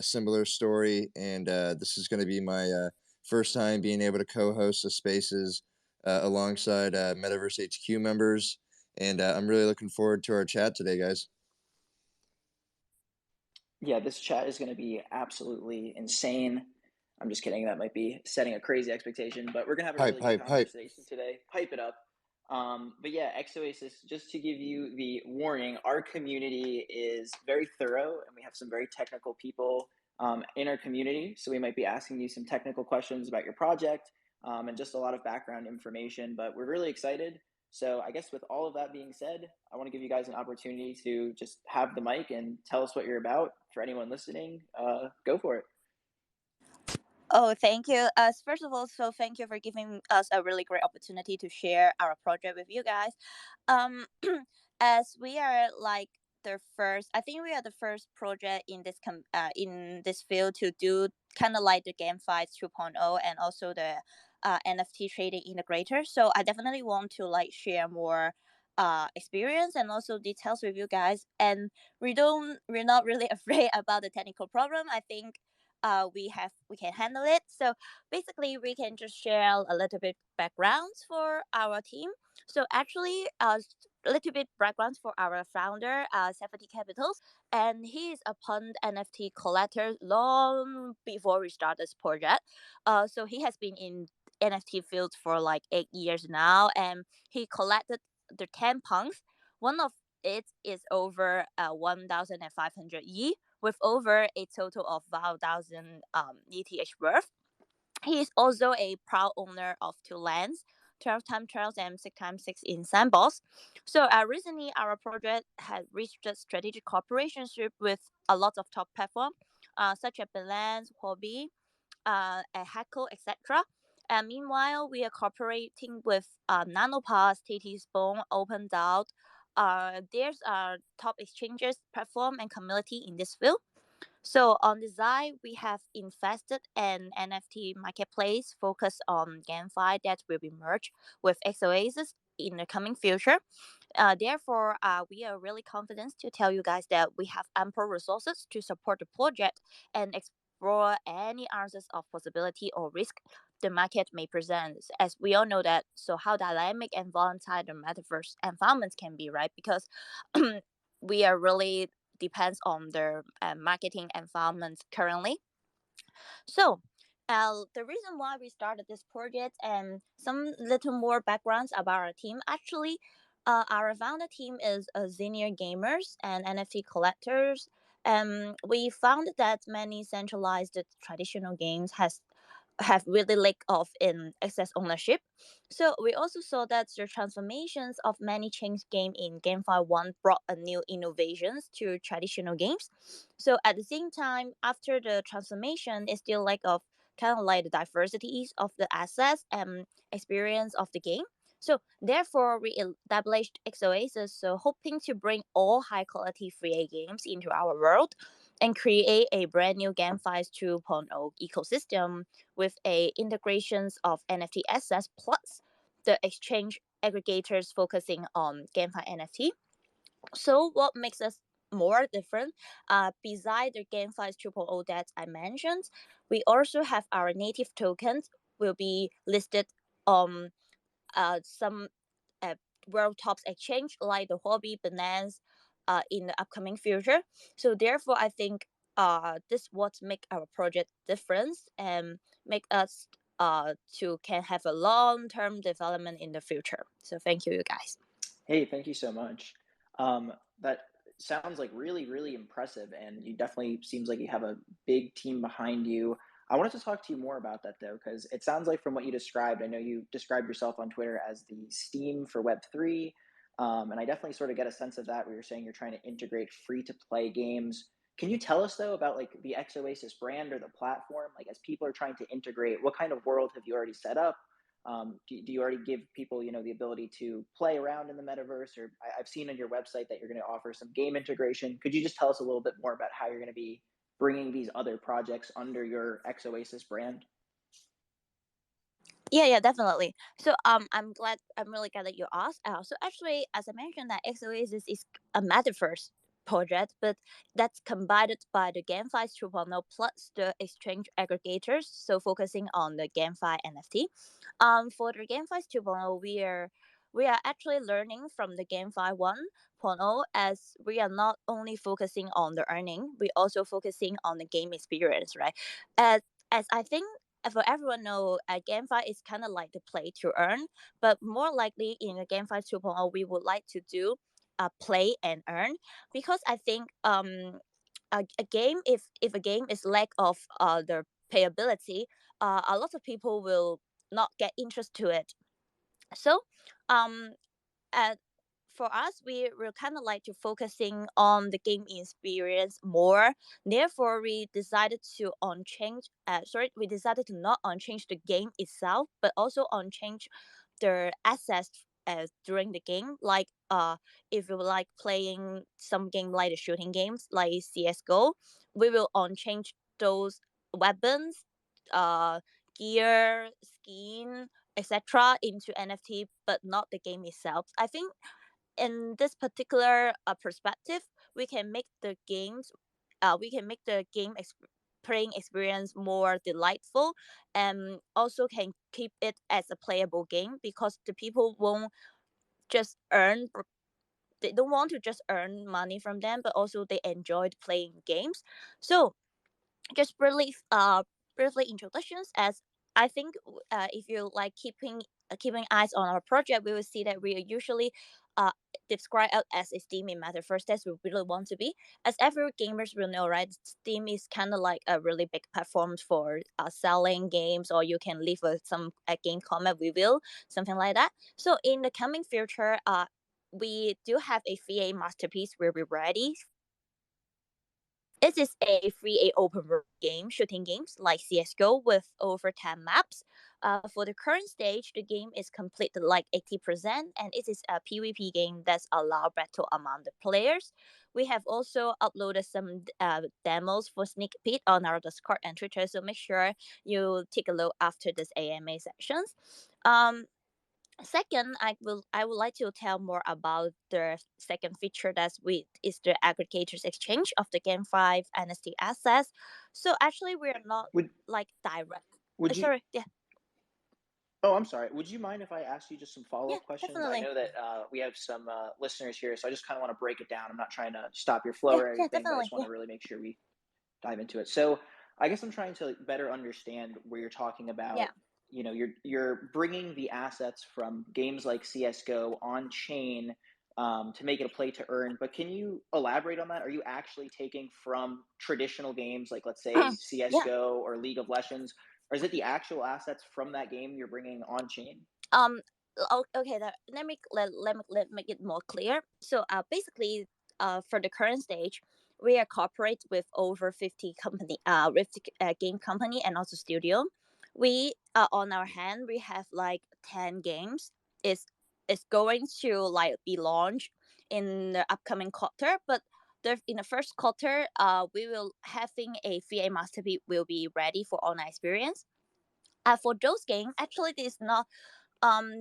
a similar story, and this is going to be my first time being able to co-host the spaces alongside Metaverse HQ members, and I'm really looking forward to our chat today, guys. Yeah, this chat is going to be absolutely insane. I'm just kidding. That might be setting a crazy expectation, but we're going to have a Hype, really good hype, hype. conversation today. Hype it up. But yeah, XOasis, just to give you the warning, our community is very thorough and we have some very technical people in our community. So we might be asking you some technical questions about your project and just a lot of background information, but we're really excited. So I guess with all of that being said, I want to give you guys an opportunity to just have the mic and tell us what you're about. For anyone listening, go for it. Oh, thank you. First of all, so thank you for giving us a really great opportunity to share our project with you guys. Um, as we are like the first, I think we are the first project in in this field to do kind of like the GameFi 2.0 and also the NFT trading integrator. So I definitely want to like share more experience and also details with you guys. And we're not really afraid about the technical problem. I think we can handle it. So basically we can just share a little bit backgrounds for our team. So actually a little bit backgrounds for our founder, 70 Capitals, and he is a punt NFT collector long before we start this project. So he has been in NFT field for like 8 years now, and he collected the 10 punks. One of it is over 1,500 with over a total of 5,000 ETH worth. He is also a proud owner of two lands, 12 times 12 and 6 times 6 in Sandbox. So recently, our project has reached a strategic cooperation with a lot of top platforms, such as Balance, Hobby, Hackle, etc. And meanwhile, we are cooperating with Nanopass, TT Spawn, OpenDAO. There's top exchanges, platform, and community in this field. So on design, we have invested in NFT marketplace focused on GameFi that will be merged with XOasis in the coming future. Therefore, we are really confident to tell you guys that we have ample resources to support the project and explore any answers of possibility or risk the market may present. As we all know that, so how dynamic and volatile the metaverse environments can be, right? Because we are really depends on the marketing environment currently. So, the reason why we started this project and some little more backgrounds about our team. Actually, our founder team is senior gamers and NFT collectors. We found that many centralized traditional games has have really lack of in access ownership. So we also saw that the transformations of many change game in GameFi One brought a new innovations to traditional games. So at the same time, after the transformation, is still lack of kind of like the diversities of the assets and experience of the game. So therefore, we established XOasis, so hoping to bring all high quality free A games into our world and create a brand new GameFi 2.0 ecosystem with a integrations of NFT assets plus the exchange aggregators focusing on GameFi NFT. So what makes us more different, beside the GameFi 2.0 that I mentioned, we also have our native tokens will be listed on some uh, world tops exchange like the Hobby, Binance, in the upcoming future. So therefore, I think this what make our project difference and make us to can have a long term development in the future. So thank you, you guys. Hey, thank you so much. That sounds like really, really impressive, and you definitely seems like you have a big team behind you. I wanted to talk to you more about that though, because it sounds like from what you described, I know you described yourself on Twitter as the Steam for Web3, and I definitely sort of get a sense of that where you're saying you're trying to integrate free to play games. Can you tell us though about like the XOasis brand or the platform? Like as people are trying to integrate, what kind of world have you already set up? Do you already give people, the ability to play around in the metaverse? Or I've seen on your website that you're going to offer some game integration. Could you just tell us a little bit more about how you're going to be bringing these other projects under your XOasis brand? Yeah, definitely. So I'm really glad that you asked. So actually, as I mentioned, that XOasis is a metaverse project, but that's combined by the GameFi 2.0 plus the exchange aggregators. So focusing on the GameFi NFT. For the GameFi 2.0, we are actually learning from the GameFi 1.0, as we are not only focusing on the earning, we also focusing on the game experience, right? As as I think for everyone know, GameFi is kind of like the play to earn, but more likely in a GameFi 2.0, we would like to do play and earn, because I think a game, if a game is lack of the playability, a lot of people will not get interest to it. So um at for us, we will kind of like to focusing on the game experience more. Therefore, we decided to not on change the game itself, but also on change the assets during the game. Like if you like playing some game like the shooting games like CS:GO, we will on change those weapons, uh, gear, skin, etc. into NFT, but not the game itself. I think in this particular perspective, we can make the games, we can make the playing experience more delightful, and also can keep it as a playable game, because the people won't just they don't want to just earn money from them, but also they enjoyed playing games. So just briefly introductions, as I think if you like keeping eyes on our project, we will see that we are usually uh, describe out as a Steam in metaverse. That's what we really want to be. As every gamers will know, right? Steam is kind of like a really big platform for selling games, or you can leave some game comment review, something like that. So in the coming future, we do have a VA masterpiece where we're ready. It is a free a open world game, shooting games like CS:GO with over 10 maps. For the current stage, the game is completed like 80%, and it is a PvP game that's allow battle among the players. We have also uploaded some demos for sneak peek on our Discord and Twitter, so make sure you take a look after this AMA sessions. Um, Second, I would like to tell more about the second feature is the aggregators exchange of the Game 5 NFT assets. So actually we are not Would like direct. would you Sorry, yeah, Oh, I'm sorry. Would you mind if I asked you just some yeah, follow-up questions? I definitely. know that we have some listeners here, so I just kind of want to break it down. I'm not trying to stop your flow Yeah, or yeah, anything, but I definitely. just want Yeah, to really make sure we dive into it. So I guess I'm trying to better understand where you're talking about, yeah. you're bringing the assets from games like CS:GO on chain to make it a play to earn. But can you elaborate on that? Are you actually taking from traditional games like, let's say, Yeah. CS:GO or League of Legends, or is it the actual assets from that game you're bringing on chain? Um. Okay. Let me make it more clear. So, basically, for the current stage, we are cooperate with over 50 company, game company and also studio. We on our hand, we have like 10 games. Is going to like be launched in the upcoming quarter, but in the first quarter, we will having a VA masterpiece will be ready for online experience. For those games, actually, this is not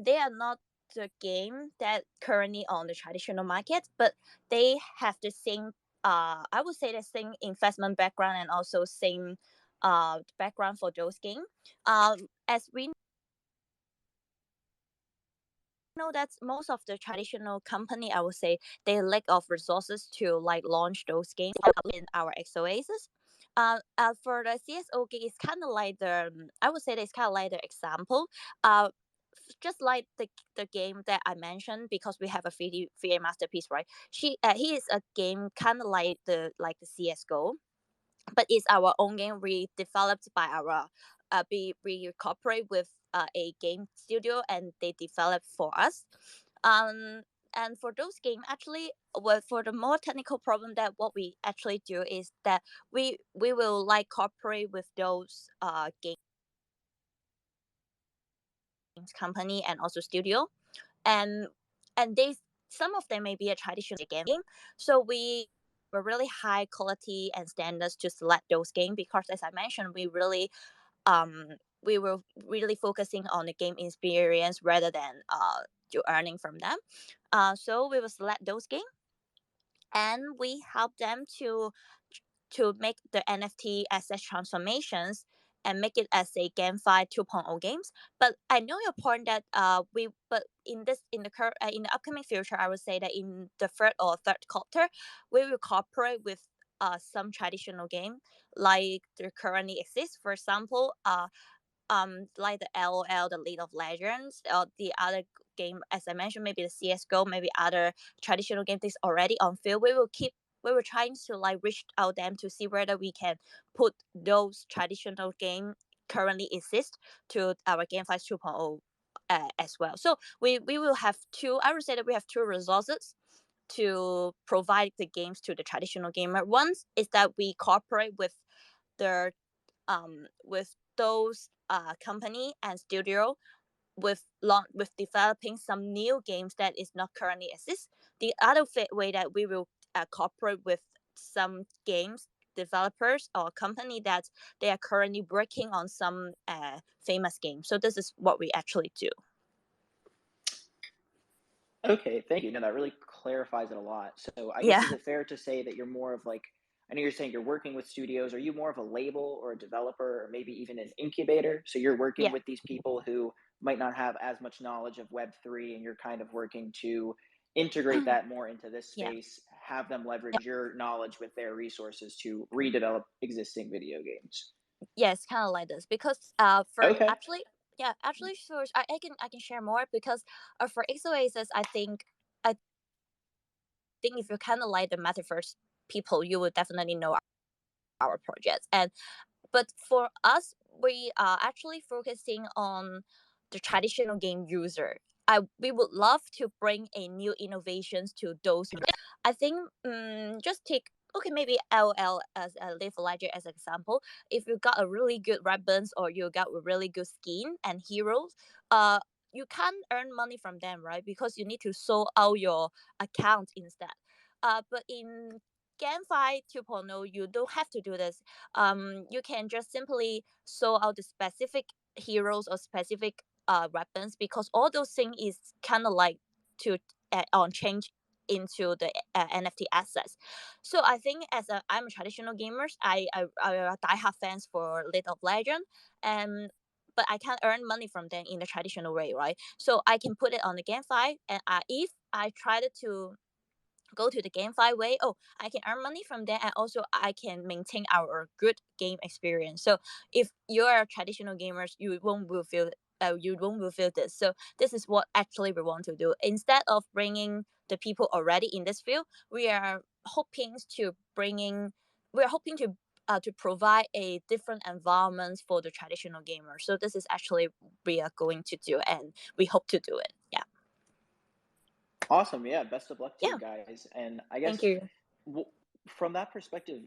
they are not the game that currently on the traditional market, but they have the same I would say the same investment background and also same background for those games. As we know that most of the traditional company, I would say, they lack of resources to like launch those games in our XOasis. For the CSO game, it's kind of like I would say it's kind of like the example. Uh, just like the game that I mentioned, because we have a 3D masterpiece, right? He is a game kind of like the CS:GO, but it's our own game we developed by our we cooperate with a game studio, and they develop for us. um and for those games, actually, well, for the more technical problem, that what we actually do is that we will like cooperate with those games company and also studio, and they, some of them may be a traditional game, so we were really high quality and standards to select those games, because as I mentioned, um we were really focusing on the game experience rather than to earning from them. So we will select those games, and we help them to make the NFT asset transformations and make it as a GameFi 2.0 games. But I know your point that in the upcoming future, I would say that in the third quarter, we will cooperate with some traditional game like there currently exists. For example, like the LOL, the League of Legends, or the other game as I mentioned, maybe the CS:GO, maybe other traditional game things already on field. We were trying to like reach out them to see whether we can put those traditional game currently exist to our GameFi 2.0 as well. So we will have two. I would say that we have two resources to provide the games to the traditional gamer. One is that we cooperate the with those company and studio with developing some new games that is not currently exist. The other way that we will cooperate with some games developers or company that they are currently working on some famous games. So this is what we actually do. Okay, thank you. No, that really clarifies it a lot. So I guess Yeah. is it fair to say that you're more of like, I know you're saying you're working with studios. Are you more of a label or a developer or maybe even an incubator? So you're working Yeah. with these people who might not have as much knowledge of Web3 and you're kind of working to integrate that more into this Yeah. space, have them Yeah. leverage your knowledge with their resources to redevelop existing video games. Yes, kind of like this because for Okay. actually yeah actually sure I can share more because for XOasis I think if you kind of like the metaverse people, you will definitely know our projects. And but for us, we are actually focusing on the traditional game user. We would love to bring a new innovations to those. I think just take okay maybe LL as a Leaf Ledger as an example. If you got a really good weapons or you got a really good skin and heroes, uh, you can't earn money from them, right? Because you need to sort out your account instead. But in GameFi 2.0, you don't have to do this. You can just simply sort out the specific heroes or specific weapons because all those things is kind of like to on change into the NFT assets. So I think I'm a traditional gamers, I a diehard fans for League of Legends, and but I can't earn money from them in the traditional way, right? So I can put it on the GameFi, and if I try to go to the GameFi way, oh, I can earn money from there, and also I can maintain our good game experience. So if you're a traditional gamers, you won't will feel this. So this is what actually we want to do. Instead of bringing the people already in this field, we are hoping to provide a different environment for the traditional gamers. So this is actually we are going to do, and we hope to do it. Yeah. Awesome. Yeah. Best of luck to you Yeah. guys. And I Thank guess you. w- from that perspective,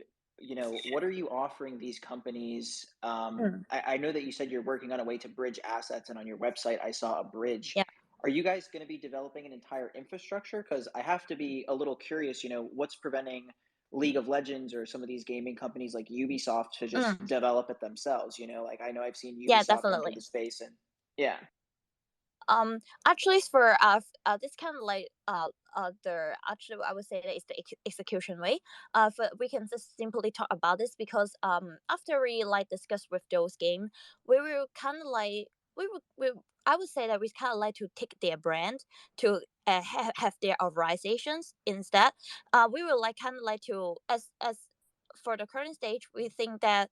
what are you offering these companies? Mm, I know that you said you're working on a way to bridge assets, and on your website, I saw a bridge. yeah. Are you guys going to be developing an entire infrastructure? Because I have to be a little curious, what's preventing League of Legends or some of these gaming companies like Ubisoft to just Mm. develop it themselves? Like I know I've seen Yeah, Ubisoft enter the definitely. space and yeah. Actually, for this kind of like the actually I would say that it's the execution way. For we can just simply talk about this because after we like discuss with those game, we will kind of like we I would say that we kind of like to take their brand to have their organizations instead. We will like kind of like to as for the current stage, we think that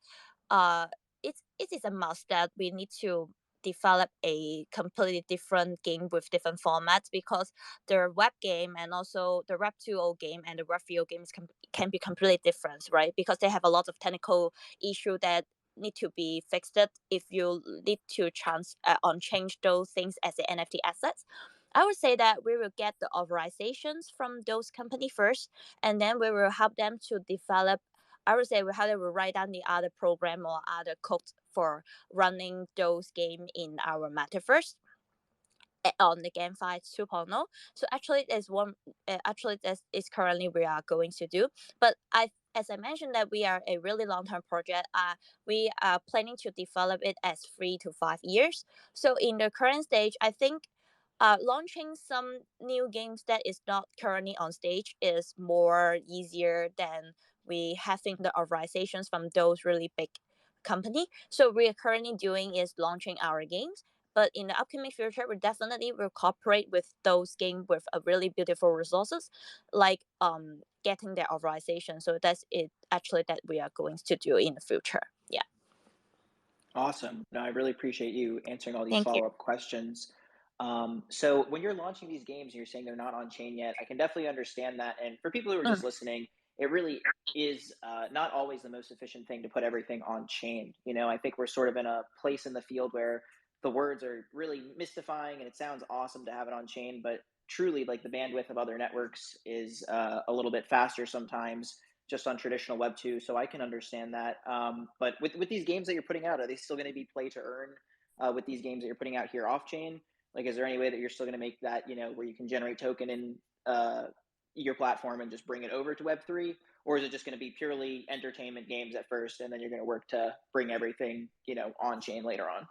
uh it is a must that we need to develop a completely different game with different formats because the web game and also the web 2.0 game and the web 3.0 games can be completely different, right? Because they have a lot of technical issue that need to be fixed if you need to on change those things as the NFT assets. I would say that we will get the authorizations from those company first, and then we will help them to develop. I would say we how they will write down the other program or other code for running those game in our metaverse on the GameFi 2.0. So actually, there's one. Actually, this is currently we are going to do. But as I mentioned, that we are a really long term project. We are planning to develop it as 3 to 5 years. So in the current stage, I think launching some new games that is not currently on stage is more easier than we having the authorizations from those really big company. So we are currently doing is launching our games. But in the upcoming future, we definitely will cooperate with those games with a really beautiful resources, like getting their authorization. So that's it actually that we are going to do in the future. Yeah. Awesome. No, I really appreciate you answering all these Thank you. follow-up questions. So when you're launching these games and you're saying they're not on chain yet, I can definitely understand that. And for people who are Mm. just listening, it really is not always the most efficient thing to put everything on chain. You know, I think we're sort of in a place in the field where the words are really mystifying, and it sounds awesome to have it on chain, but truly, like the bandwidth of other networks is a little bit faster sometimes just on traditional Web 2. So I can understand that. But with these games that you're putting out, are they still going to be play to earn with these games that you're putting out here off chain? Like, is there any way that you're still going to make that, you know, where you can generate token in your platform and just bring it over to Web3? Or is it just going to be purely entertainment games at first, and then you're going to work to bring everything, you know, on chain later on?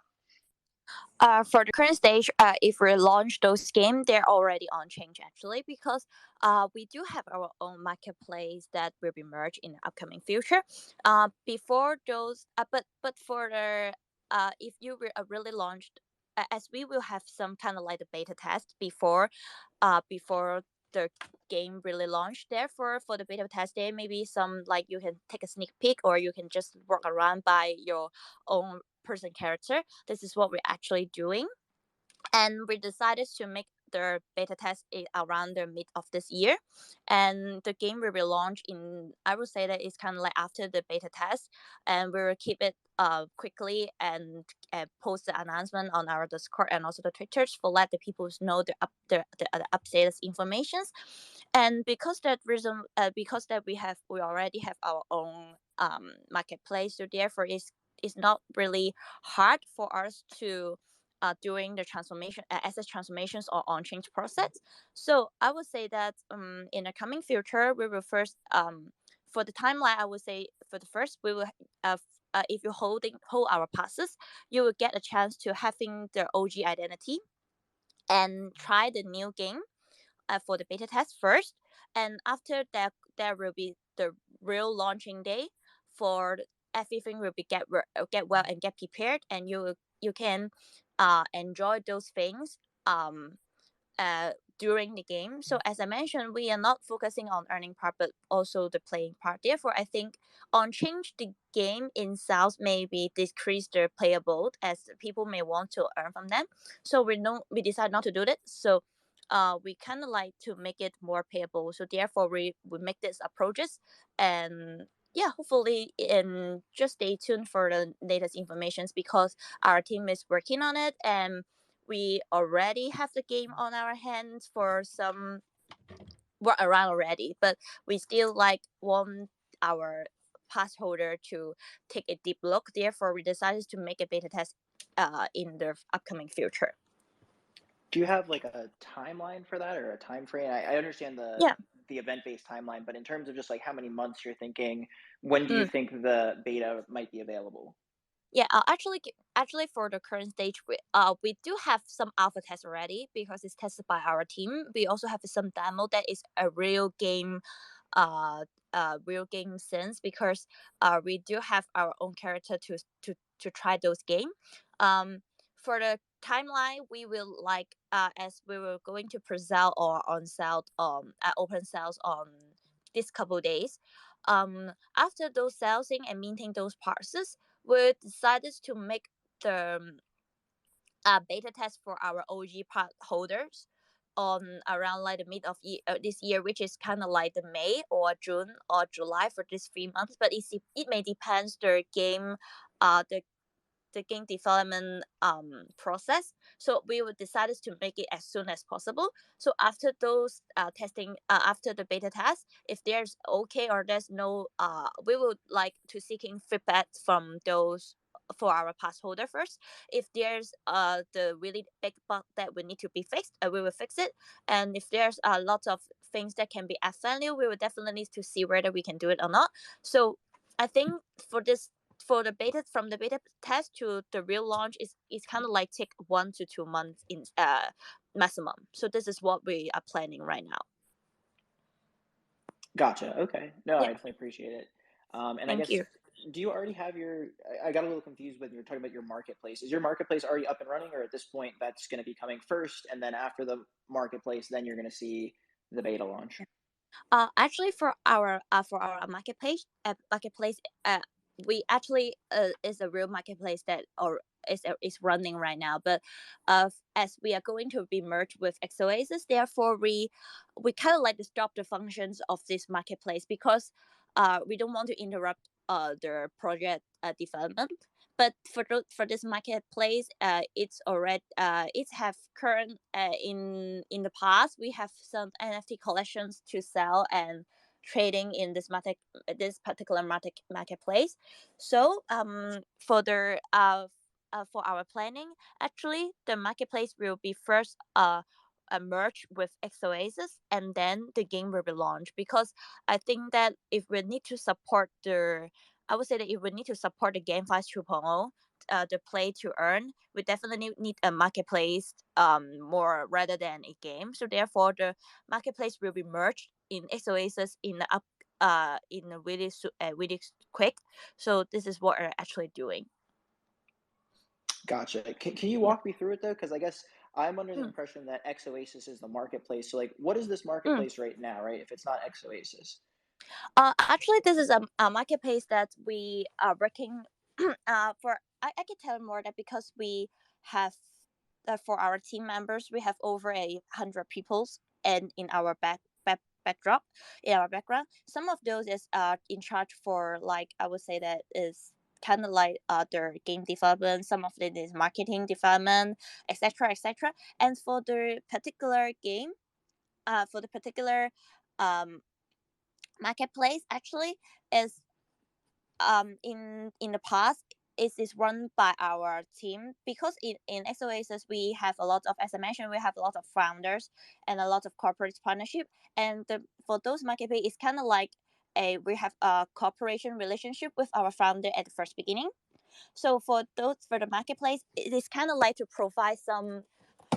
For the current stage, if we launch those games, they're already on change actually because we do have our own marketplace that will be merged in the upcoming future. Before those, but for the if you really launched, as we will have some kind of like the beta test before the game really launched. Therefore, for the beta test, there may be some like you can take a sneak peek or you can just walk around by your own person character. This is what we're actually doing, and we decided to make the beta test around the mid of this year, and the game will be launched in, I would say that it's kind of like after the beta test, and we will keep it quickly and post the announcement on our Discord and also the Twitters for let the people know the updated informations. And because that reason, because that we already have our own marketplace, so therefore it's not really hard for us to during the transformation asset transformations or on change process. So I would say that in the coming future we will first for the timeline, I would say for the first we will if you hold our passes, you will get a chance to having the OG identity and try the new game for the beta test first, and after that there will be the real launching day for everything will be get well and get prepared, and you can enjoy those things during the game. So as I mentioned, we are not focusing on earning part, but also the playing part. Therefore, I think on change the game in itself maybe decrease the playable as people may want to earn from them. So we decide not to do that. So we kind of like to make it more payable. So therefore, we make this approaches, and yeah, hopefully, and just stay tuned for the latest informations because our team is working on it, and we already have the game on our hands for some work around already, but we still like want our pass holder to take a deep look. Therefore, we decided to make a beta test in the upcoming future. Do you have like a timeline for that or a time frame? I understand Yeah. the event based timeline, but in terms of just like how many months you're thinking, when do you Mm. think the beta might be available? Yeah, actually, for the current stage, we do have some alpha tests already because it's tested by our team. We also have some demo that is a uh, real game sense because we do have our own character to try those game. For the timeline, we will like as we were going to pre-sale or on sale open sales on this couple days. After those salesing and minting those parses, we decided to make the beta test for our OG part holders on around like the mid of this year, which is kind of like the May or June or July for these 3 months. But it may depends the game, the game development process. So we would decided to make it as soon as possible. So after those testing, after the beta test, if there's okay or there's no, we would like to seeking feedback from those for our pass holder first. If there's the really big bug that we need to be fixed, we will fix it. And if there's a lot of things that can be add value, we will definitely need to see whether we can do it or not. So I think for this for the beta, from the beta test to the real launch is kind of like take 1 to 2 months in maximum. So this is what we are planning right now. Gotcha. Okay. No, I Yeah, definitely appreciate it. And I thank guess, you. do you already have your? I got a little confused when you were talking about your marketplace. Is your marketplace already up and running, or at this point that's going to be coming first, and then after the marketplace, then you're going to see the beta launch? Actually, for our marketplace, we actually is a real marketplace that or is running right now. But as we are going to be merged with XOasis, therefore we kind of like to stop the functions of this marketplace because we don't want to interrupt the project development. But for this marketplace, it's already it have current in the past we have some NFT collections to sell and trading in this particular marketplace. So for our planning, actually the marketplace will be first merge with XOasis, and then the game will be launched. Because I think that if we need to support the I would say that if we need to support the GameFi 2.0, the play to earn, we definitely need a marketplace more rather than a game. So therefore, the marketplace will be merged in XOasis in a really quick. So this is what we're actually doing. Gotcha. Can you Yeah. walk me through it though? Because I guess I'm under the Mm, impression that XOasis is the marketplace. So like, what is this mm. marketplace right now, right? If it's not XOasis. Actually, this is a marketplace that we are working for. I can tell more that because we have for our team members, we have over 100 peoples, and in our backdrop, in our background, some of those is in charge for, like, I would say that is kind of like their game development. Some of it is marketing development, etc., etc. And for the particular game, for the particular um marketplace, actually is in the past is run by our team. Because in XOasis we have a lot of, as I mentioned, we have a lot of founders and a lot of corporate partnership. And for those marketplace, it's kind of like a we have a cooperation relationship with our founder at the first beginning. So for the marketplace, it is kind of like to provide some,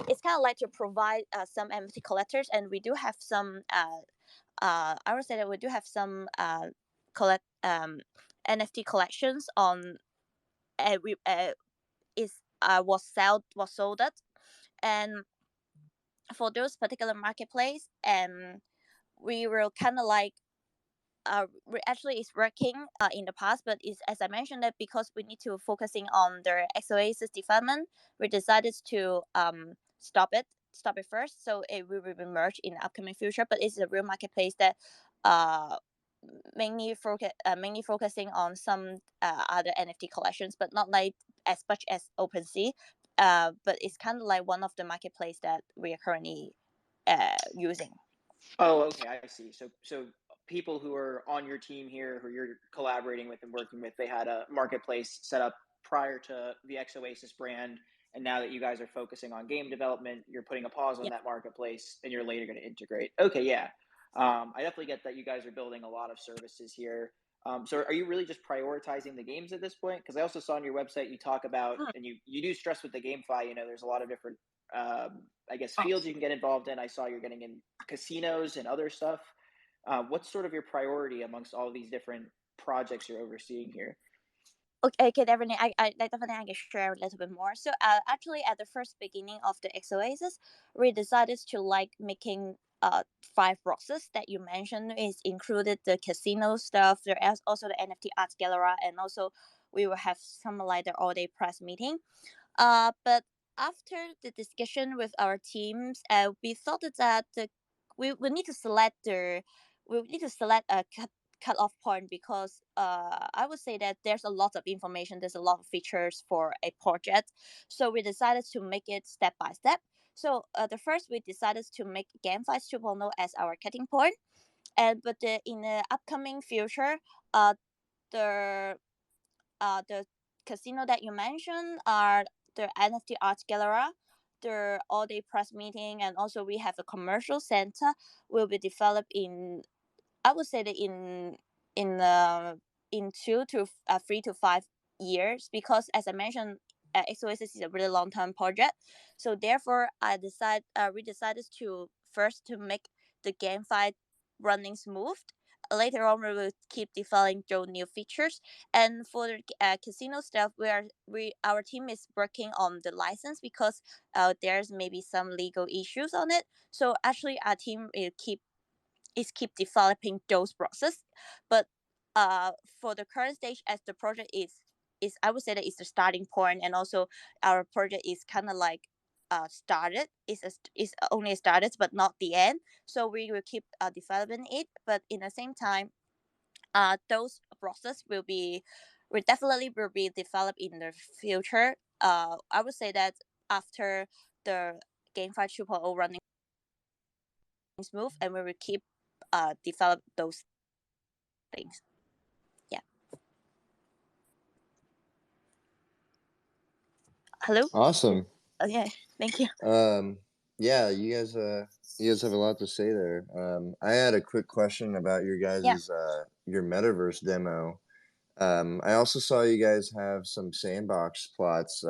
it's kind of like to provide some NFT collectors. And we do have some I would say that we do have some collect NFT collections on we is was sold it. And for those particular marketplace, we will kind of like we actually is working in the past, but is, as I mentioned, that because we need to focusing on the XOasis development, we decided to stop it first. So it will be merged in the upcoming future. But it's a real marketplace that uh mainly focusing on some other NFT collections, but not like as much as OpenSea. But it's kind of like one of the marketplace that we are currently using. Oh, okay, I see. So people who are on your team here, who you're collaborating with and working with, they had a marketplace set up prior to the XOasis brand, and now that you guys are focusing on game development, you're putting a pause on Yeah. that marketplace, and you're later going to integrate. Okay, yeah. I definitely get that you guys are building a lot of services here. So are you really just prioritizing the games at this point? Because I also saw on your website you talk about, Hmm. and you do stress with the GameFi, there's a lot of different I guess fields you can get involved in. I saw you're getting in casinos and other stuff. What's sort of your priority amongst all these different projects you're overseeing here? Okay, definitely. Definitely I can share a little bit more. So, actually, at the first beginning of the XOasis, we decided to like making five boxes that you mentioned. Is included the casino stuff. There is also the NFT art gallery, and also we will have some like the all day press meeting. But after the discussion with our teams, we thought that we need to select a cut off point. Because I would say that there's a lot of information, there's a lot of features for a project. So we decided to make it step by step. So the first we decided to make GameFi 2.0 as our cutting point. And but in the upcoming future, uh, the the casino that you mentioned are the NFT art gallery, the all day press meeting, and also we have a commercial center will be developed in, I would say that in in 3 to 5 years, because as I mentioned, XOasis is a really long term project. So therefore, we decided to first to make the GameFi running smooth. Later on, we will keep developing those new features. And for the casino stuff, our team is working on the license, because there's maybe some legal issues on it. So actually, our team will keep developing those process. But for the current stage, as the project is I would say that it's the starting point, and also our project is kind of like started is only started but not the end. So we will keep developing it, but in the same time, those process will definitely will be developed in the future. I would say that after the GameFi 2.0 running smooth, and we will keep develop those things. Yeah. Hello. Awesome. Oh yeah. Thank you. Um, yeah, you guys have a lot to say there. I had a quick question about your Yeah. guys's your metaverse demo. I also saw you guys have some sandbox plots.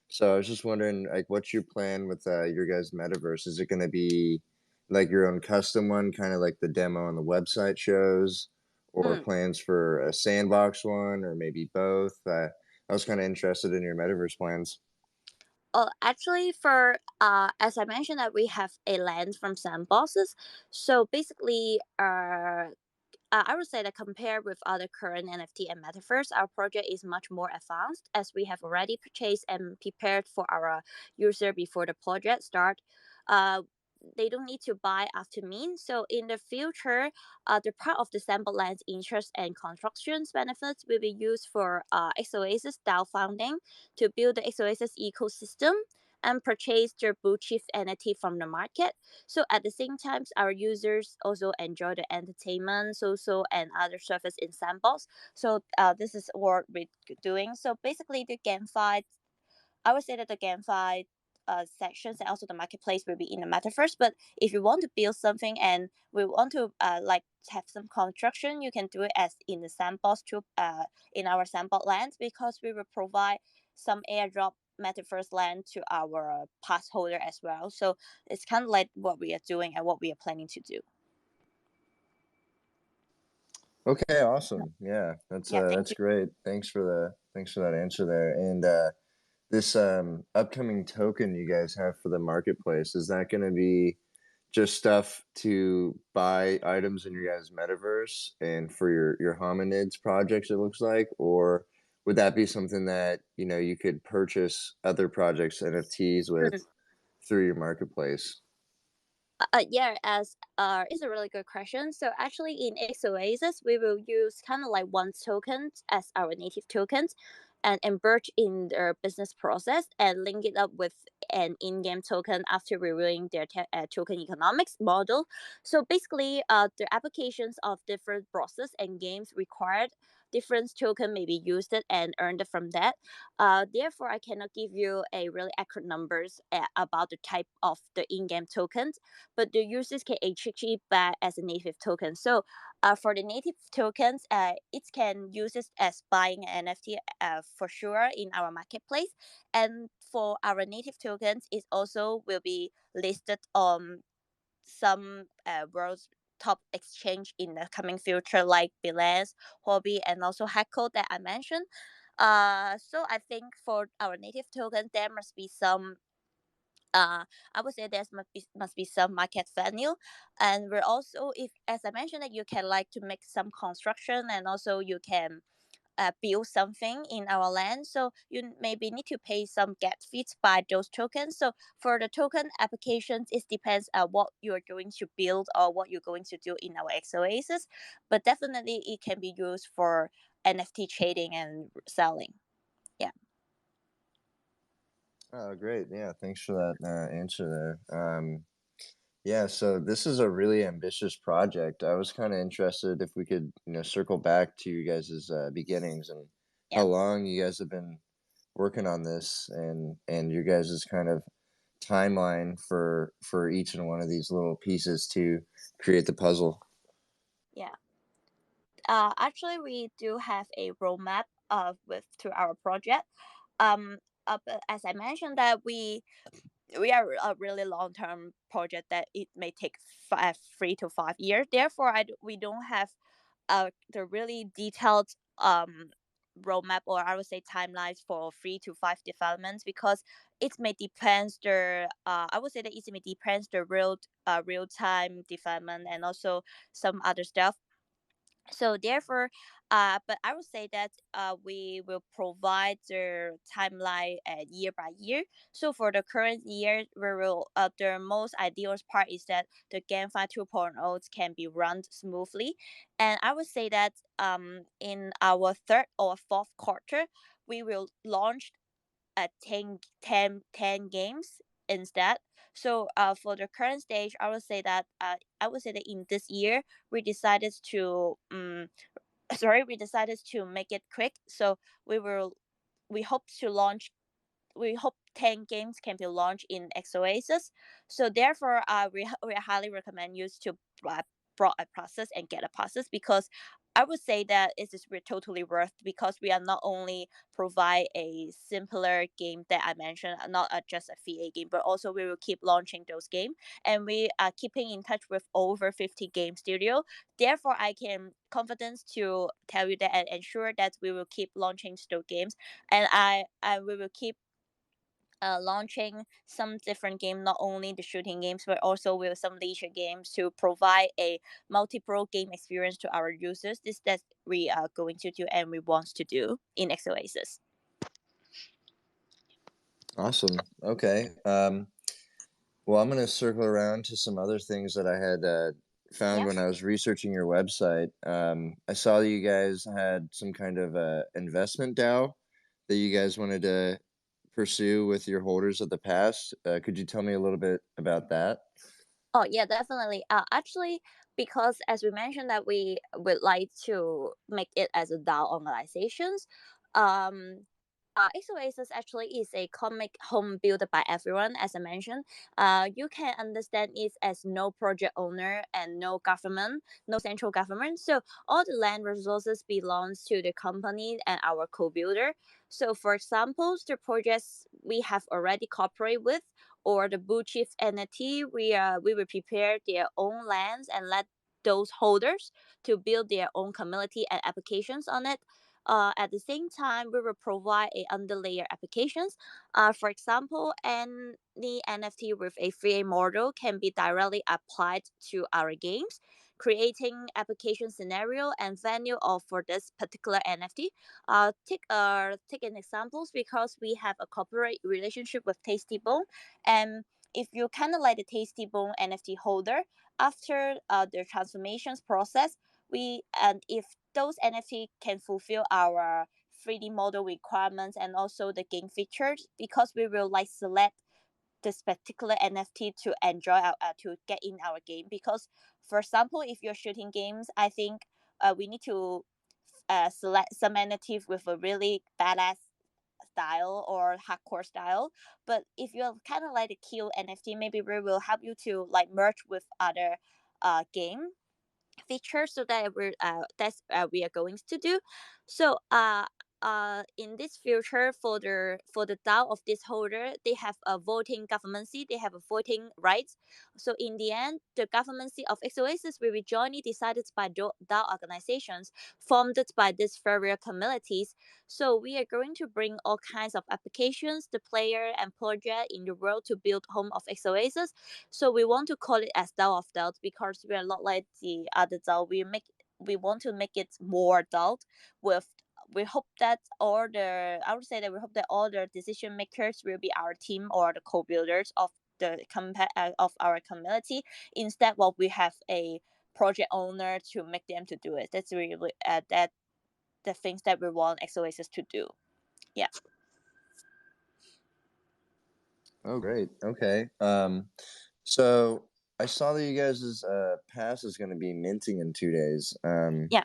So I was just wondering, like, what's your plan with your guys' metaverse? Is it going to be like your own custom one, kind of like the demo on the website shows, or Mm. plans for a sandbox one, or maybe both? I was kind of interested in your metaverse plans. Actually, for as I mentioned, that we have a land from sandboxes. So basically, I would say that compared with other current NFT and metaverse, our project is much more advanced, as we have already purchased and prepared for our user before the project start. Uh, they don't need to buy after mint. So in the future, the part of the sample land's interest and constructions benefits will be used for XOasis style funding to build the XOasis ecosystem and purchase their blue chip NFT from the market. So at the same time, our users also enjoy the entertainment, social, and other service in sandbox. So this is what we're doing. So basically, the GameFi, I would say that the GameFi sections and also the marketplace will be in the metaverse. But if you want to build something and we want to like have some construction, you can do it as in the sandbox to in our sandbox land, because we will provide some airdrop metaverse land to our pass holder as well. So it's kind of like what we are doing and what we are planning to do. Okay, awesome. Yeah, Yeah, thank that's you. great. Thanks for that answer there. And this upcoming token you guys have for the marketplace, is that going to be just stuff to buy items in your guys' metaverse and for your hominids projects, it looks like? Or would that be something that, you could purchase other projects NFTs with through your marketplace? Yeah, as it's a really good question. So actually, in XOasis, we will use kind of like one token as our native tokens, and embed in their business process and link it up with an in-game token after reviewing their token economics model. So basically, the applications of different process and games required different token may be used and earned from that. Therefore, I cannot give you a really accurate numbers about the type of the in-game tokens, but the users can exchange it back as a native token. So for the native tokens, it can use it as buying an NFT for sure in our marketplace. And for our native tokens, it also will be listed on some world's top exchange in the coming future, like Binance, Hobby, and also Hackle that I mentioned. So I think for our native token, there must be some I would say there must be some market value, and we're also, if as I mentioned, that you can like to make some construction, and also you can build something in our land. So you maybe need to pay some get fees by those tokens. So for the token applications, it depends on what you're going to build or what you're going to do in our XOasis. But definitely, it can be used for NFT trading and selling. Yeah. Oh, great. Yeah, thanks for that answer there. Yeah, so this is a really ambitious project. I was kind of interested if we could, circle back to you guys' beginnings and how Yeah. long you guys have been working on this, and your guys' kind of timeline for each and one of these little pieces to create the puzzle. Yeah. Actually, we do have a roadmap with to our project. Um, but as I mentioned, that we are a really long term project that it may take 3 to 5 years. Therefore, we don't have the really detailed roadmap, or I would say timelines for 3 to 5 developments, because it may depends the I would say that it may depends the real time development and also some other stuff. So therefore, but I would say that we will provide the timeline year by year. So for the current year, we will the most ideal part is that the GameFi 2.0 can be run smoothly, and I would say that in our third or fourth quarter, we will launch 10 games instead. So for the current stage, I would say that in this year we decided to we decided to make it quick. So we hope to launch we hope 10 games can be launched in XOasis. So therefore, we highly recommend you to uh, brought a process and get a process, because I would say that it is totally worth, because we are not only provide a simpler game that I mentioned, not just a VA game, but also we will keep launching those games, and we are keeping in touch with over 50 game studio. Therefore, I can confidence to tell you that and ensure that we will keep launching those games, and I we will keep launching some different game, not only the shooting games, but also with some leisure games to provide a multi-pro game experience to our users. This that we are going to do and we want to do in XOasis. Awesome. Okay. Well, I'm going to circle around to some other things that I had found Yeah. when I was researching your website. I saw that you guys had some kind of investment DAO that you guys wanted to pursue with your holders of the past. Could you tell me a little bit about that? Oh yeah, definitely. Actually, because as we mentioned that we would like to make it as a DAO organizations, um, XOasis actually is a comic home built by everyone. As I mentioned, you can understand it as no project owner and no government, no central government. So all the land resources belongs to the company and our co-builder. So for example, the projects we have already cooperate with, or the blue chip entity, we will prepare their own lands and let those holders to build their own community and applications on it. At the same time, we will provide a underlayer applications. For example, any NFT with a free model can be directly applied to our games, creating application scenario and venue of for this particular NFT. Take an examples, because we have a corporate relationship with Tasty Bone, and if you kind of like the Tasty Bone NFT holder, after the transformations process, we and if those NFT can fulfill our 3D model requirements and also the game features, because we will like select this particular NFT to enjoy to get in our game. Because for example, if you're shooting games, I think we need to select some NFT with a really badass style or hardcore style. But if you're kind of like a kill NFT, maybe we will help you to like merge with other game features, so that we are going to do. So in this future, for the DAO of this holder, they have a voting governancy, they have a voting rights. So in the end, the governancy of XOasis will be jointly decided by DAO organizations formed by these various communities. So we are going to bring all kinds of applications, the player and project in the world to build home of XOasis. So we want to call it as DAO of doubt, because we are not like the other DAO. We want to make it more doubt with. We hope that all the I would say that we hope that all the decision makers will be our team or the co-builders of of our community. Instead, what we have a project owner to make them to do it. That's really that the things that we want XOasis to do. Yeah. Oh, great. Okay. So I saw that you guys' pass is going to be minting in 2 days. Yeah.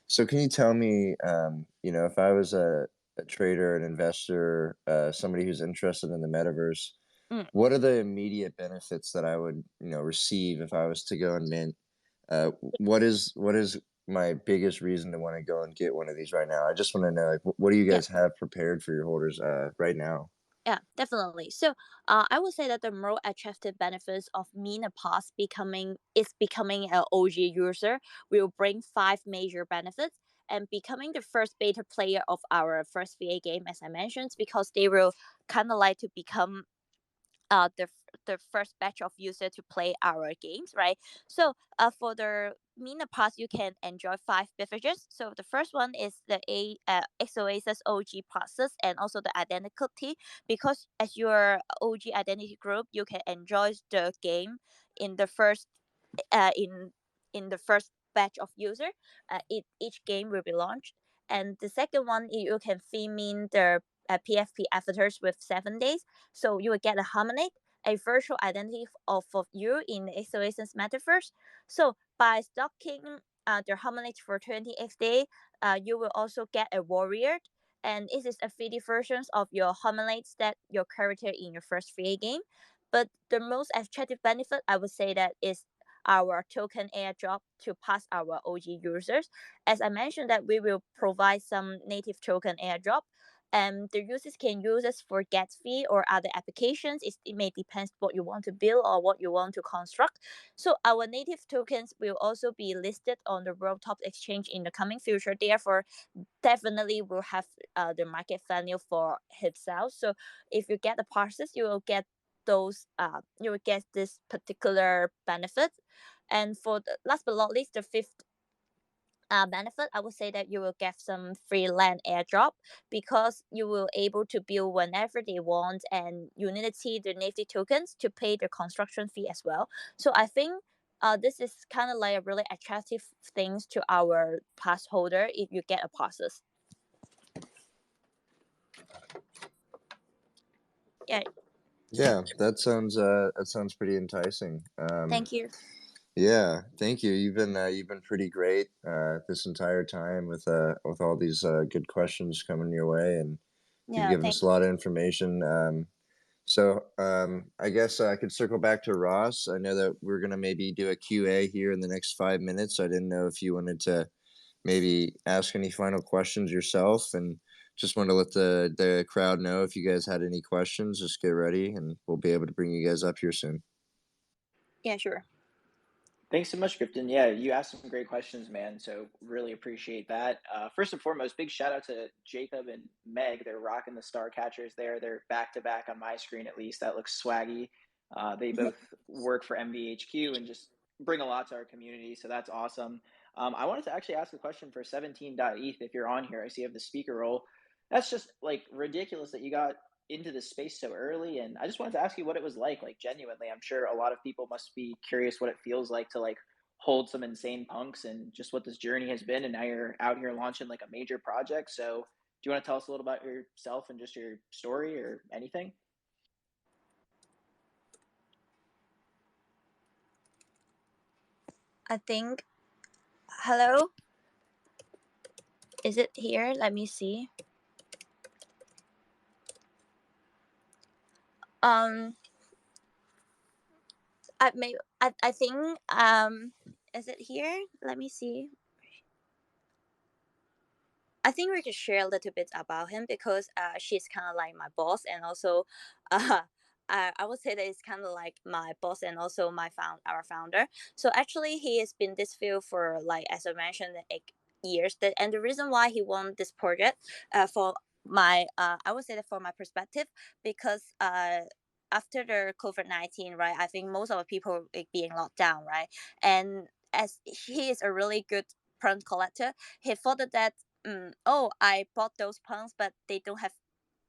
So can you tell me, if I was a trader, an investor, somebody who's interested in the metaverse, Mm. what are the immediate benefits that I would, receive if I was to go and mint? What is my biggest reason to want to go and get one of these right now. I just want to know, like, what do you Yeah. guys have prepared for your holders right now? Yeah, definitely. So, I would say that the more attractive benefits of Pass becoming an OG user will bring five major benefits, and becoming the first beta player of our first VA game, as I mentioned, because they will kind of like to become the first batch of user to play our games, right? So for the Mina Pass, you can enjoy five beverages. So the first one is the XOasis OG process and also the identity, because as your OG identity group, you can enjoy the game in the first uh, in in the first batch of user. Each game will be launched, and the second one you can theme in the PFP avatars with 7 days. So you will get a harmony, a virtual identity of you in the XOASIS metaverse. So by stocking the harmony for 20x day, you will also get a warrior. And this is a 3D versions of your harmonies that your character in your first free game. But the most attractive benefit I would say that is our token airdrop to pass our OG users. As I mentioned that we will provide some native token airdrop, and the users can use it for get fee or other applications. It may depend what you want to build or what you want to construct. So our native tokens will also be listed on the World Top Exchange in the coming future. Therefore, definitely will have the market value for himself. So if you get the passes, you will get you will get this particular benefit. And for the last but not least, the fifth benefit, I would say that you will get some free land airdrop, because you will able to build whenever they want, and you need to see the nifty tokens to pay the construction fee as well. So I think this is kind of like a really attractive things to our pass holder if you get a passes. Yeah, Yeah, that sounds pretty enticing. thank you. Yeah, thank you. You've been pretty great this entire time with all these good questions coming your way, and you've Yeah, given thank us a lot of information. So I guess I could circle back to Ross. I know that we're gonna maybe do a QA here in the next 5 minutes. I didn't know if you wanted to maybe ask any final questions yourself, and just wanted to let the crowd know if you guys had any questions, just get ready, and we'll be able to bring you guys up here soon. Yeah, sure. Thanks so much, Griffin. Yeah, you asked some great questions, man. So really appreciate that. First and foremost, big shout out to Jacob and Meg. They're rocking the star catchers there. They're back to back on my screen, at least. That looks swaggy. They both work for MVHQ and just bring a lot to our community. So that's awesome. I wanted to actually ask a question for 17.eth. If you're on here, I see you have the speaker role. That's just like ridiculous that you got into this space so early, and I just wanted to ask you what it was like genuinely. I'm sure a lot of people must be curious what it feels like to like hold some insane punks and just what this journey has been, and now you're out here launching like a major project. So do you want to tell us a little about yourself and just your story or anything? I think. Hello, is it here? Let me see. Um, I think is it here? Let me see. I think we could share a little bit about him, because she's kind of like my boss, and also uh, I would say that it's kind of like my boss and also our founder. So actually, he has been this field for, like as I mentioned, 8 years. And the reason why he won this project, for my I would say that for my perspective, because after the COVID-19, right? I think most of the people being locked down, right? And as he is a really good print collector, he thought that oh, I bought those pumps, but they don't have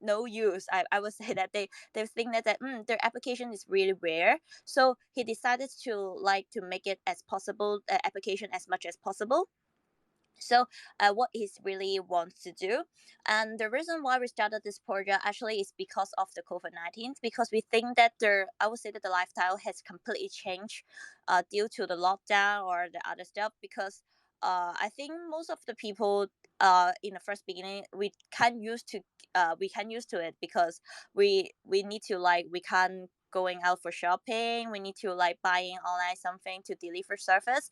no use. I would say that they think that their application is really rare. So he decided to like to make it as possible application as much as possible. So what he really wants to do, and the reason why we started this project actually is because of the COVID-19, because we think that I would say that the lifestyle has completely changed due to the lockdown or the other stuff. Because I think most of the people in the first beginning we can use to it, because we need to like we can't going out for shopping. We need to like buying online something to deliver service.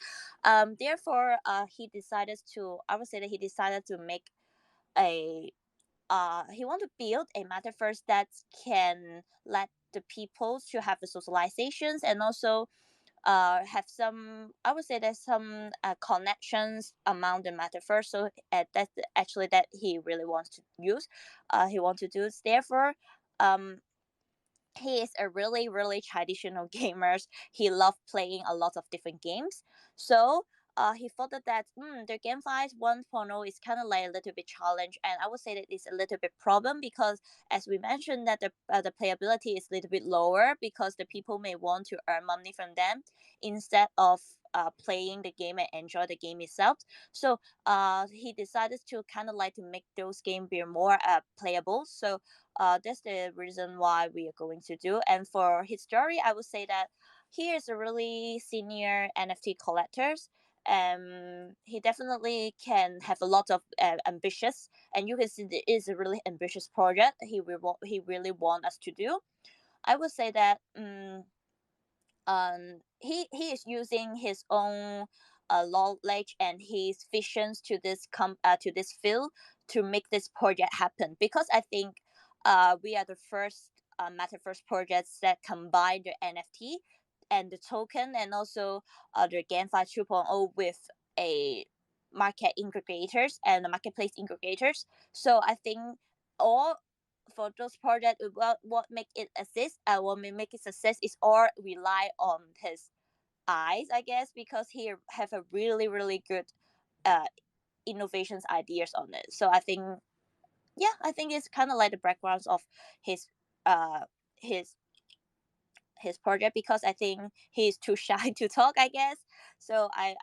Therefore, he decided to. I would say that he decided to make a. He want to build a metaverse that can let the people to have the socializations and also have some, I would say there's some connections among the metaverse. So that's actually that he really wants to use. He wants to do. Therefore, um, he is a really really traditional gamer. He loved playing a lot of different games. So he thought that the GameFi 1.0 is kind of like a little bit challenge, and I would say that it's a little bit problem because, as we mentioned, that the playability is a little bit lower because the people may want to earn money from them instead of playing the game and enjoy the game itself. So he decided to kind of like to make those games be more playable. So that's the reason why we are going to do. And for his story, I would say that he is a really senior NFT collectors. He definitely can have a lot of ambitious, and you can see it is a really ambitious project. He really want us to do. I would say that he is using his own knowledge and his visions to this field to make this project happen, because I think we are the first metaverse projects that combine the NFT and the token and also the GameFi 2.0 with a market integrators and the marketplace integrators. So I think all for those projects, what make it assist, what may make it success is all rely on his eyes, I guess, because he have a really really good uh innovations ideas on it. So I think, yeah, I think it's kind of like the backgrounds of his uh his his project, because I think he's too shy to talk, I guess. So I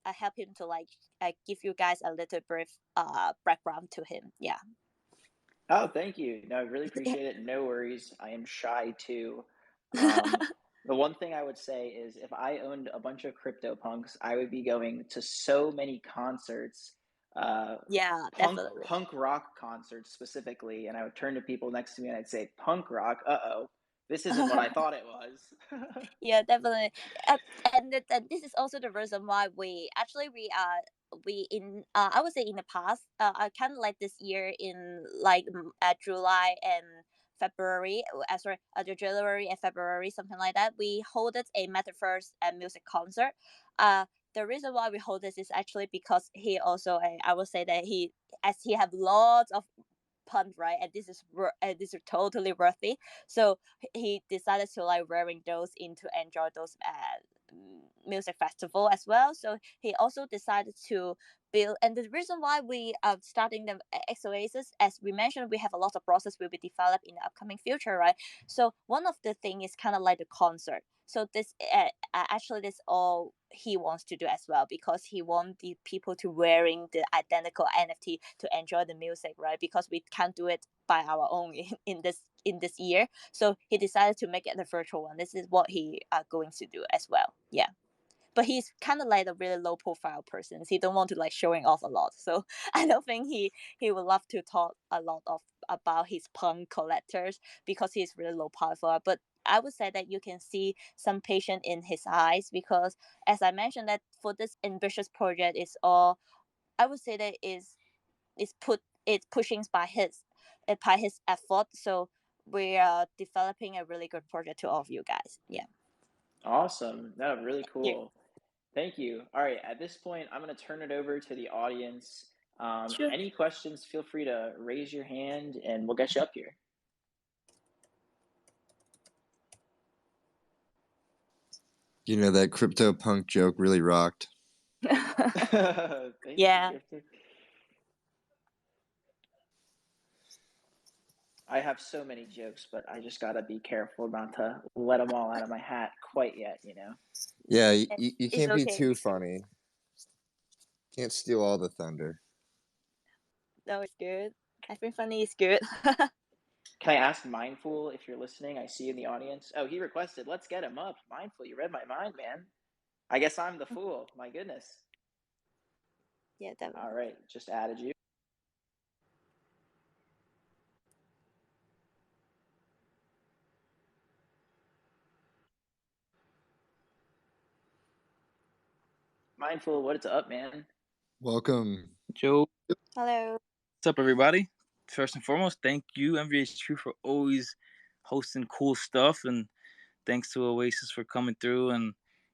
help him to like give you guys a little brief background to him. Yeah. Oh, thank you. No, I really appreciate it. No worries. I am shy too. Um, the one thing I would say is if I owned a bunch of crypto punks, I would be going to so many concerts, uh, Yeah, definitely. punk rock concerts specifically, and I would turn to people next to me and I'd say, "Punk rock? Uh-oh, this isn't what I thought it was." Yeah, definitely. uh, and this is also the reason why we actually we in I would say in the past, I kind of like this year in like July and February, sorry, the January and February, something like that, we holded a metaverse music concert. The reason why we hold this is actually because he also I would say that he, as he have lots of punt, right? And this is totally worthy. So he decided to like wearing those in to enjoy those music festival as well. So he also decided to build, and the reason why we are starting the XOasis, as we mentioned, we have a lot of process will be developed in the upcoming future, right? So one of the thing is kind of like the concert. So this actually this all he wants to do as well, because he wants the people to wearing the identical NFT to enjoy the music, right? Because we can't do it by our own in this year. So he decided to make it a virtual one. This is what he are going to do as well. Yeah. But he's kind of like a really low profile person. He don't want to like showing off a lot. So I don't think he would love to talk a lot of about his punk collectors because he's really low profile. But I would say that you can see some patience in his eyes, because as I mentioned that for this ambitious project is all, I would say that is put it's pushing by his effort. So we are developing a really good project to all of you guys. Yeah. Awesome. No, really Yeah. cool. Thank you. All right, at this point, I'm going to turn it over to the audience. Sure. Any questions, feel free to raise your hand and we'll get you up here. You know, that crypto punk joke really rocked. Thank you, Yeah. Griffin. I have so many jokes, but I just got to be careful not to let them all out of my hat quite yet, you know? Yeah, you It's can't be okay. too funny. Can't steal all the thunder. No, it's good. I think funny is good. Can I ask Mindful if you're listening? I see you in the audience. Oh, he requested. Let's get him up. Mindful, you read my mind, man. I guess I'm the fool. My goodness. Yeah, All definitely. right, just added you. Mindful, what's up, man? Welcome. Joe, Hello. what's up, everybody? First and foremost, thank you, MVHQ, for always hosting cool stuff, and thanks to Oasis for coming through and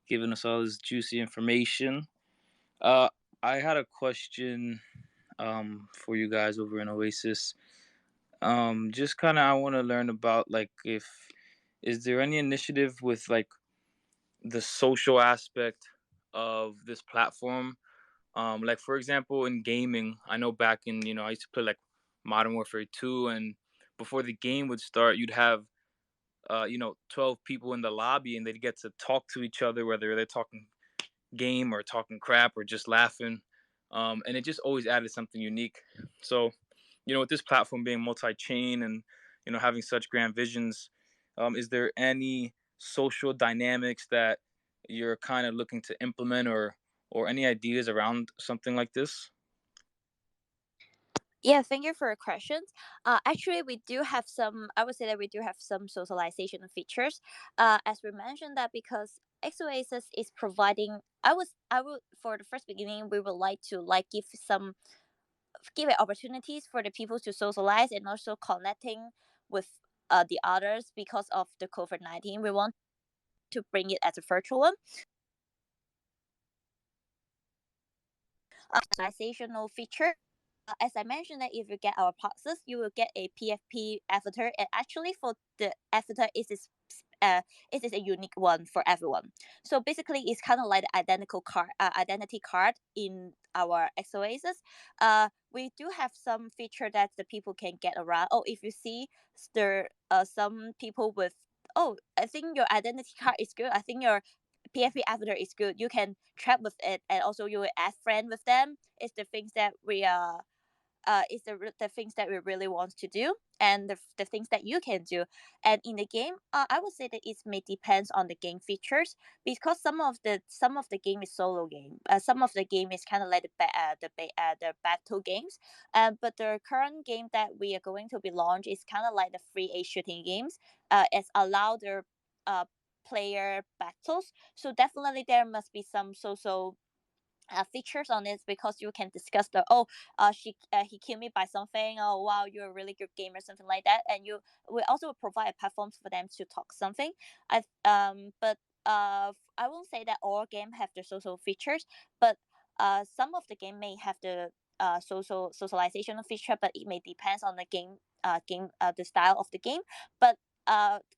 giving us all this juicy information. Uh, I had a question for you guys over in Oasis. Just kind of, I want to learn about like if is there any initiative with like the social aspect of this platform. Like for example, in gaming, I know back in I used to play like Modern Warfare 2, and before the game would start, you'd have 12 people in the lobby, and they'd get to talk to each other, whether they're talking game or talking crap or just laughing, and it just always added something unique. So, with this platform being multi-chain and having such grand visions, is there any social dynamics that you're kind of looking to implement or any ideas around something like this? Yeah, thank you for your questions. Actually, we do have some. I would say that we do have some socialization features. As we mentioned that because XOasis is providing. I would for the first beginning, we would like to give it opportunities for the people to socialize and also connecting with the others because of the COVID-19. We want to bring it as a virtual one. Socializational feature. As I mentioned, that if you get our passes, you will get a PFP avatar, and actually for the avatar, it is a unique one for everyone. So basically, it's kind of like the identity card in our XOasis. We do have some feature that the people can get around. Oh, if you see there some people with, oh, I think your identity card is good. I think your PFP avatar is good. You can chat with it, and also you will add friend with them. It's the things that we is the things that we really want to do, and the things that you can do. And in the game, I would say that it may depends on the game features, because some of the game is solo game, some of the game is kind of like the battle games, but the current game that we are going to be launched is kind of like the free a shooting games. It's allow the uh player battles, so definitely there must be some social features on it, because you can discuss the, oh, he killed me by something, oh wow, you're a really good gamer, something like that. And you we also provide platforms for them to talk something. But I won't say that all game have the social features, but some of the game may have the socialization feature, but it may depends on the the style of the game. But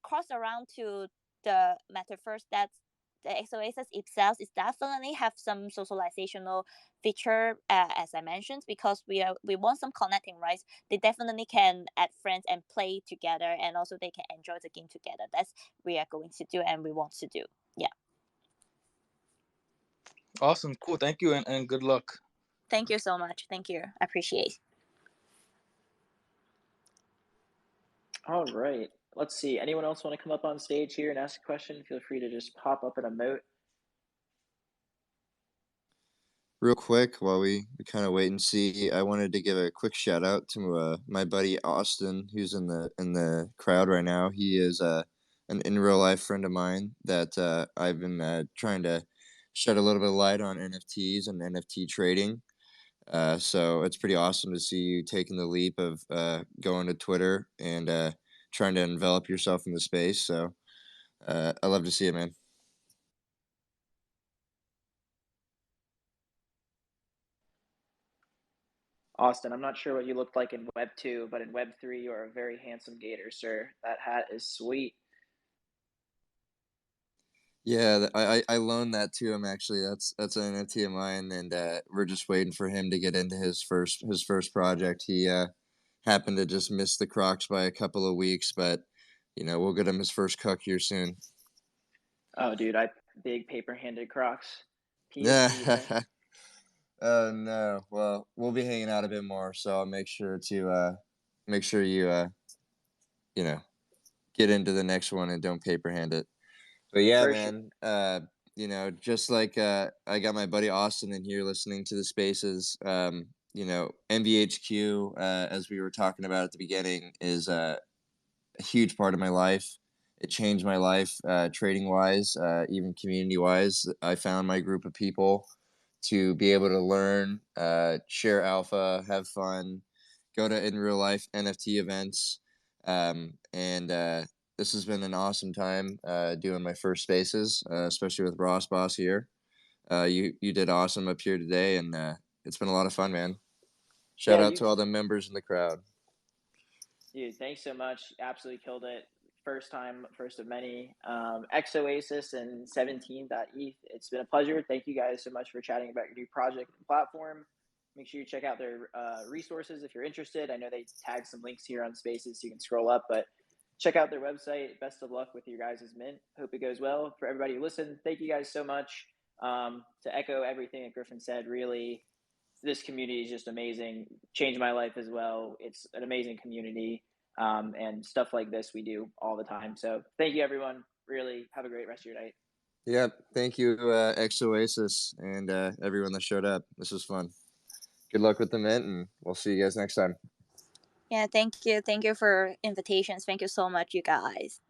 cross around to the metaverse, that's the XOasis itself is definitely have some socializational feature, as I mentioned, because we want some connecting, right? They definitely can add friends and play together, and also they can enjoy the game together. That's we are going to do and we want to do. Yeah. Awesome, cool. Thank you, and good luck. Thank you so much. Thank you. I appreciate. All right. Let's see. Anyone else want to come up on stage here and ask a question? Feel free to just pop up and emote. Real quick, while we kind of wait and see, I wanted to give a quick shout out to my buddy Austin, who's in the crowd right now. He is an in real life friend of mine that I've been trying to shed a little bit of light on NFTs and NFT trading. So it's pretty awesome to see you taking the leap of going to Twitter and trying to envelop yourself in the space. So I love to see it, man. Austin, I'm not sure what you looked like in Web 2, but in Web 3, you are a very handsome gator, sir. That hat is sweet. Yeah, I loaned that to him actually. That's an NFT of mine, and we're just waiting for him to get into his first project. He happened to just miss the Crocs by a couple of weeks, but we'll get him his first cuck here soon. Oh, dude, I big paper-handed Crocs. Yeah. PhD there. Oh no. Well, we'll be hanging out a bit more, so I'll make sure you you know get into the next one and don't paper hand it. But yeah, For sure. man. Just like I got my buddy Austin in here listening to the spaces. MBHQ, as we were talking about at the beginning, is a huge part of my life. It changed my life, trading wise, even community wise. I found my group of people, to be able to learn, share alpha, have fun, go to in real life NFT events. And this has been an awesome time doing my first spaces, especially with Ross Boss here. You did awesome up here today, and it's been a lot of fun, man. Shout Yeah, out you to all the members in the crowd. Dude, thanks so much. Absolutely killed it. First time, first of many. XOasis and 17.eth. It's been a pleasure. Thank you guys so much for chatting about your new project and platform. Make sure you check out their resources if you're interested. I know they tag some links here on Spaces so you can scroll up, but check out their website. Best of luck with your guys' mint. Hope it goes well. For everybody who listened, thank you guys so much. To echo everything that Griffin said, really, this community is just amazing. Changed my life as well. It's an amazing community, and stuff like this we do all the time. So thank you, everyone. Really have a great rest of your night. Yep. Thank you, XOasis, and everyone that showed up. This was fun. Good luck with the mint, and we'll see you guys next time. Yeah, thank you. Thank you for invitations. Thank you so much, you guys.